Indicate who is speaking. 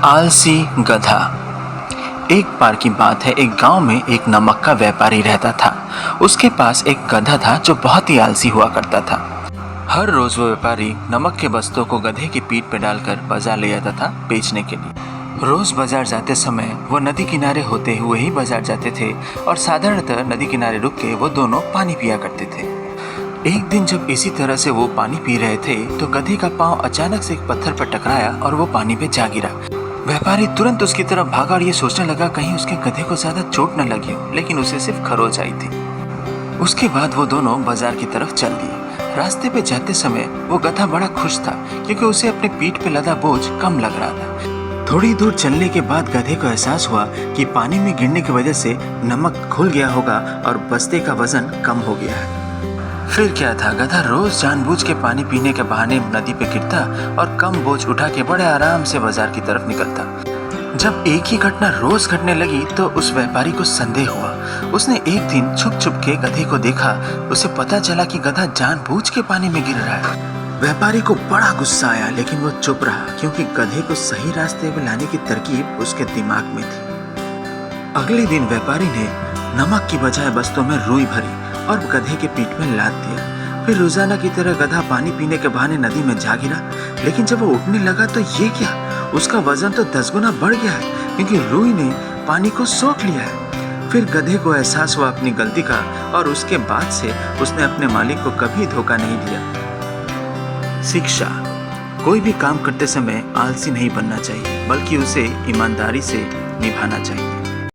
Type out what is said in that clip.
Speaker 1: आलसी गधा। एक बार की बात है, एक गांव में एक नमक का व्यापारी रहता था। उसके पास एक गधा था जो बहुत ही आलसी हुआ करता था। हर रोज वो व्यापारी नमक के बस्तों को गधे की पीठ पर डालकर बाजार ले आता था बेचने के लिए। रोज बाजार जाते समय वो नदी किनारे होते हुए ही बाजार जाते थे और साधारणतः नदी किनारे रुक के वो दोनों पानी पिया करते थे। एक दिन जब इसी तरह से वो पानी पी रहे थे तो गधे का पांव अचानक से एक पत्थर पर टकराया और वो पानी में जा गिरा। व्यापारी तुरंत उसकी तरफ भागा और ये सोचने लगा कहीं उसके गधे को ज्यादा चोट न लगी हो, लेकिन उसे सिर्फ खरोच आई थी। उसके बाद वो दोनों बाजार की तरफ चल दिए। रास्ते पे जाते समय वो गधा बड़ा खुश था क्योंकि उसे अपने पीठ पे लदा बोझ कम लग रहा था। थोड़ी दूर चलने के बाद गधे को एहसास हुआ कि पानी में गिरने की वजह से नमक घुल गया होगा और बस्ते का वजन कम हो गया है। फिर क्या था, गधा रोज जानबूझ के पानी पीने के बहाने नदी पे गिरता और कम बोझ उठा के बड़े आराम से बाजार की तरफ निकलता। जब एक ही घटना रोज घटने लगी तो उस व्यापारी को संदेह हुआ। उसने एक दिन छुप छुप के गधे को देखा। उसे पता चला कि गधा जानबूझ के पानी में गिर रहा है। व्यापारी को बड़ा गुस्सा आया, लेकिन वो चुप रहा क्योंकि गधे को सही रास्ते पे लाने की तरकीब उसके दिमाग में थी। अगले दिन व्यापारी ने नमक की बजाय बस्तों में रुई भरी और गधे के पीठ में लाद दिया। फिर रोजाना की तरह गधा पानी पीने के बहाने नदी में जा गिरा, लेकिन जब वो उठने लगा तो ये क्या, उसका वजन तो 10 गुना बढ़ गया है क्योंकि रुई ने पानी को सोख लिया है। फिर गधे को एहसास हुआ अपनी गलती का और उसके बाद से उसने अपने मालिक को कभी धोखा नहीं दिया। शिक्षा: कोई भी काम करते समय आलसी नहीं बनना चाहिए, बल्कि उसे ईमानदारी से निभाना चाहिए।